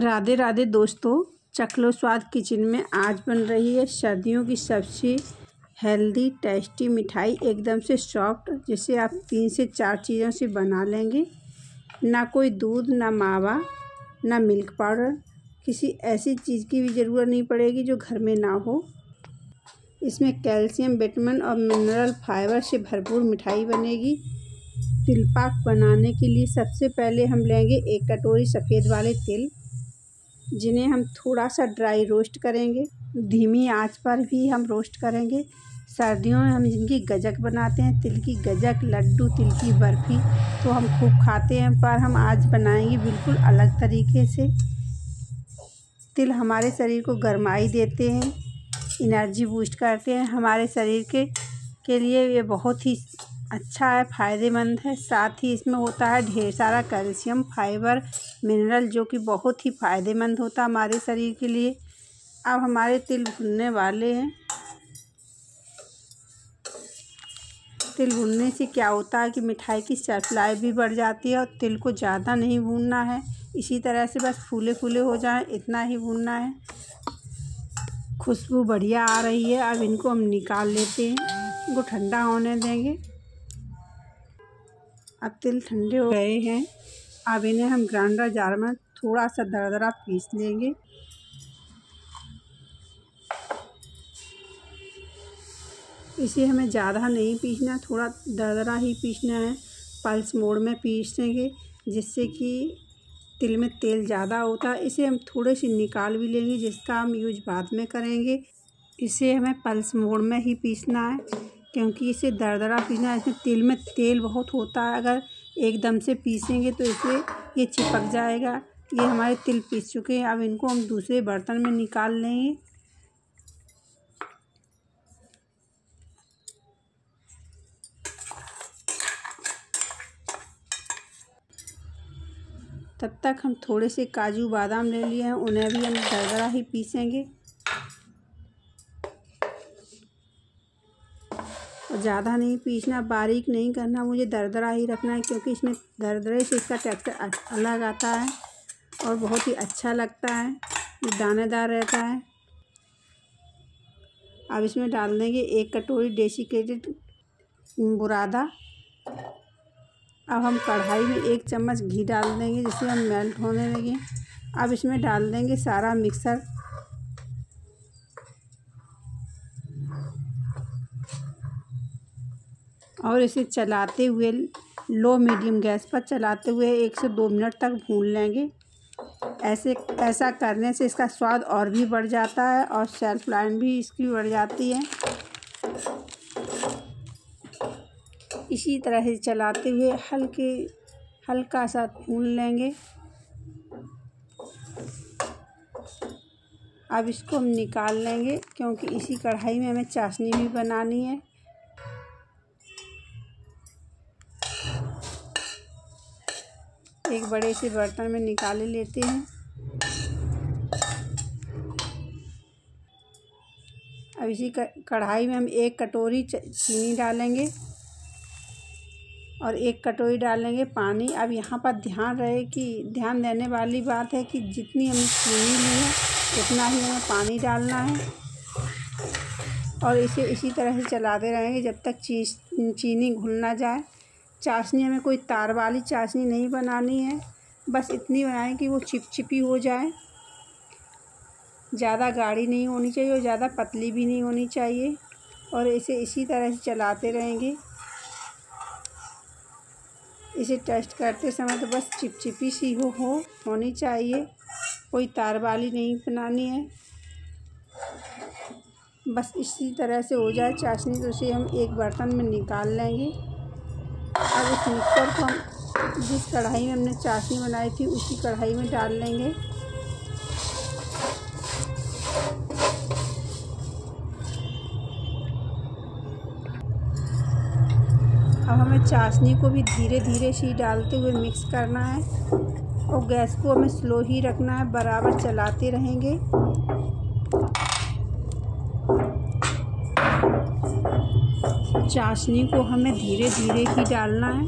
राधे राधे दोस्तों, चखलो स्वाद किचन में आज बन रही है सर्दियों की सबसे हेल्दी टेस्टी मिठाई, एकदम से सॉफ्ट, जिसे आप 3 से 4 चीज़ों से बना लेंगे। ना कोई दूध, ना मावा, ना मिल्क पाउडर, किसी ऐसी चीज़ की भी ज़रूरत नहीं पड़ेगी जो घर में ना हो। इसमें कैल्शियम, विटामिन और मिनरल फाइबर से भरपूर मिठाई बनेगी। तिलपाक बनाने के लिए सबसे पहले हम लेंगे 1 कटोरी सफ़ेद वाले तिल, जिन्हें हम थोड़ा सा ड्राई रोस्ट करेंगे। धीमी आंच पर भी हम रोस्ट करेंगे। सर्दियों में हम जिनकी गजक बनाते हैं, तिल की गजक, लड्डू, तिल की बर्फ़ी, तो हम खूब खाते हैं, पर हम आज बनाएंगे बिल्कुल अलग तरीके से। तिल हमारे शरीर को गर्माई देते हैं, एनर्जी बूस्ट करते हैं। हमारे शरीर के लिए ये बहुत ही अच्छा है, फ़ायदेमंद है। साथ ही इसमें होता है ढेर सारा कैल्शियम, फाइबर, मिनरल, जो कि बहुत ही फ़ायदेमंद होता है हमारे शरीर के लिए। अब हमारे तिल भुनने वाले हैं। तिल भुनने से क्या होता है कि मिठाई की शेल्फ लाइफ भी बढ़ जाती है, और तिल को ज़्यादा नहीं भूनना है। इसी तरह से बस फूले फूले हो जाएं, इतना ही भूनना है। खुशबू बढ़िया आ रही है। अब इनको हम निकाल लेते हैं, इनको ठंडा होने देंगे। अब तिल ठंडे हो गए हैं। अब इन्हें हम ग्राइंडर जार में थोड़ा सा दरदरा पीस लेंगे। इसे हमें ज़्यादा नहीं पीसना, थोड़ा दरदरा ही पीसना है। पल्स मोड में पीसेंगे, जिससे कि तिल में तेल ज़्यादा होता है। इसे हम थोड़े से निकाल भी लेंगे, जिसका हम यूज बाद में करेंगे। इसे हमें पल्स मोड में ही पीसना है, क्योंकि इसे दरदरा पीसना है। इसमें तिल में तेल बहुत होता है, अगर एकदम से पीसेंगे तो इसे ये चिपक जाएगा। ये हमारे तिल पीस चुके हैं। अब इनको हम दूसरे बर्तन में निकाल लेंगे। तब तक हम थोड़े से काजू बादाम ले लिए हैं, उन्हें भी हम दरदरा ही पीसेंगे। और ज़्यादा नहीं पीसना, बारीक नहीं करना, मुझे दरदरा ही रखना है, क्योंकि इसमें दरदरे से इसका टेक्सचर अलग आता है और बहुत ही अच्छा लगता है, दानेदार रहता है। अब इसमें डाल देंगे 1 कटोरी डेसिकेटेड बुरादा। अब हम कढ़ाई में 1 चम्मच घी डाल देंगे, जिसे हम मेल्ट होने देंगे। अब इसमें डाल देंगे सारा मिक्सर, और इसे चलाते हुए लो मीडियम गैस पर चलाते हुए 1 से 2 मिनट तक भून लेंगे। ऐसा करने से इसका स्वाद और भी बढ़ जाता है, और शेल्फ लाइफ भी इसकी बढ़ जाती है। इसी तरह से चलाते हुए हल्का सा भून लेंगे। अब इसको हम निकाल लेंगे, क्योंकि इसी कढ़ाई में हमें चाशनी भी बनानी है। एक बड़े से बर्तन में निकाल लेते हैं। अब इसी कढ़ाई में हम 1 कटोरी चीनी डालेंगे और 1 कटोरी डालेंगे पानी। अब यहाँ पर ध्यान देने वाली बात है कि जितनी हमने चीनी ली है, उतना ही हमें पानी डालना है, और इसे इसी तरह से चलाते रहेंगे जब तक चीनी घुल ना जाए। चाशनी हमें कोई तार वाली चाशनी नहीं बनानी है, बस इतनी बनाएं कि वो चिपचिपी हो जाए। ज़्यादा गाढ़ी नहीं होनी चाहिए और ज़्यादा पतली भी नहीं होनी चाहिए, और इसे इसी तरह से चलाते रहेंगे। इसे टेस्ट करते समय तो बस चिपचिपी सी होनी चाहिए, कोई तार वाली नहीं बनानी है। बस इसी तरह से हो जाए चाशनी, तो उसे हम एक बर्तन में निकाल लेंगे। अब इस मिक्सर को हम जिस कढ़ाई में हमने चाशनी बनाई थी, उसी कढ़ाई में डाल लेंगे। अब हमें चाशनी को भी धीरे धीरे से डालते हुए मिक्स करना है, और गैस को हमें स्लो ही रखना है, बराबर चलाते रहेंगे। चाशनी को हमें धीरे धीरे ही डालना है,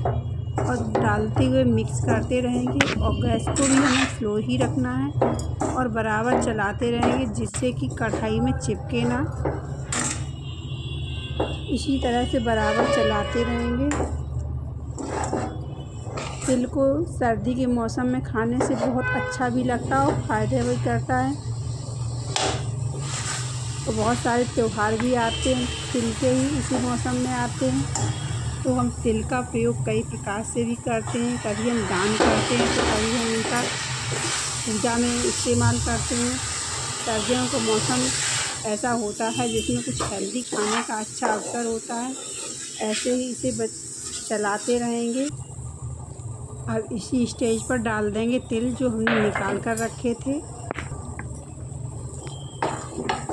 और डालते हुए मिक्स करते रहेंगे और गैस को भी हमें स्लो ही रखना है और बराबर चलाते रहेंगे जिससे कि कढ़ाई में चिपके ना। इसी तरह से बराबर चलाते रहेंगे। तिल को सर्दी के मौसम में खाने से बहुत अच्छा भी लगता है और फ़ायदे भी करता है। तो बहुत सारे त्यौहार भी आते हैं तिल के ही इसी मौसम में आते हैं, तो हम तिल का प्रयोग कई प्रकार से भी करते हैं। कभी हम दान करते हैं तो कभी हम इनका पूजा में इस्तेमाल करते हैं। सर्दियों का मौसम ऐसा होता है जिसमें कुछ हेल्दी खाने का अच्छा अवसर होता है। ऐसे ही इसे चलाते रहेंगे। अब इसी स्टेज पर डाल देंगे तिल जो हमने निकाल कर रखे थे।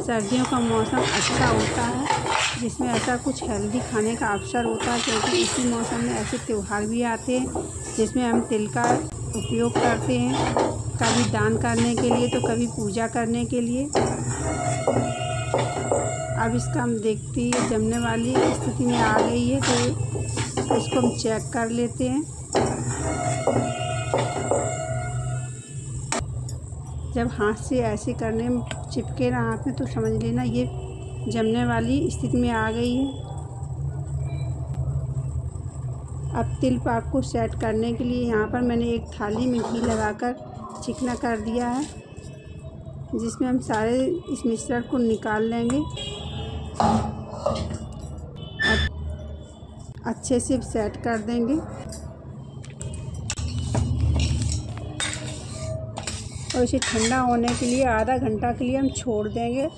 सर्दियों का मौसम अच्छा होता है जिसमें ऐसा कुछ हेल्दी खाने का अवसर होता है, क्योंकि इसी मौसम में ऐसे त्यौहार भी आते हैं जिसमें हम तिल का उपयोग करते हैं, कभी दान करने के लिए तो कभी पूजा करने के लिए। अब इसका हम देखते हैं जमने वाली स्थिति में आ गई है, तो इसको हम चेक कर लेते हैं। जब हाथ से ऐसे करने में चिपके ना हाथ में तो समझ लेना ये जमने वाली स्थिति में आ गई है। अब तिल पाक को सेट करने के लिए यहाँ पर मैंने एक थाली में घी लगाकर चिकना कर दिया है, जिसमें हम सारे इस मिश्रण को निकाल लेंगे और अच्छे से सेट कर देंगे। और इसे ठंडा होने के लिए आधा घंटा के लिए हम छोड़ देंगे।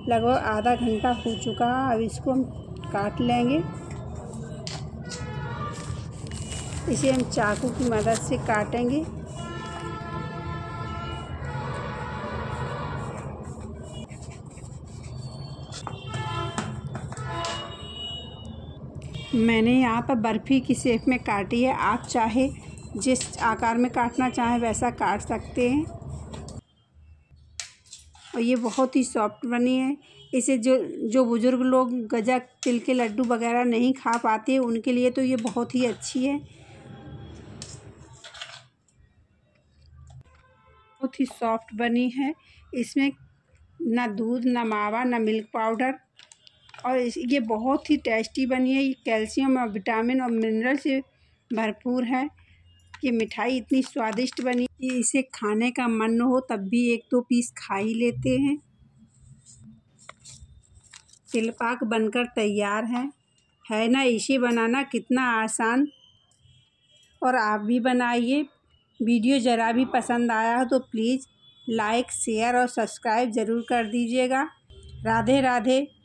लगभग आधा घंटा हो चुका है। अब इसको हम काट लेंगे। इसे हम चाकू की मदद से काटेंगे। मैंने यहाँ पर बर्फ़ी की शेप में काटी है। आप चाहे जिस आकार में काटना चाहें वैसा काट सकते हैं। और ये बहुत ही सॉफ्ट बनी है। इसे जो बुज़ुर्ग लोग गजा तिल के लड्डू वगैरह नहीं खा पाते उनके लिए तो ये बहुत ही अच्छी है। बहुत ही सॉफ्ट बनी है। इसमें ना दूध, ना मावा, ना मिल्क पाउडर, और ये बहुत ही टेस्टी बनी है। ये कैल्शियम और विटामिन और मिनरल से भरपूर है। ये मिठाई इतनी स्वादिष्ट बनी कि इसे खाने का मन हो तब भी 1-2 पीस खा ही लेते हैं। तिल पाक बनकर तैयार है ना। इसे बनाना कितना आसान, और आप भी बनाइए। वीडियो ज़रा भी पसंद आया हो तो प्लीज़ लाइक, शेयर और सब्सक्राइब ज़रूर कर दीजिएगा। राधे राधे।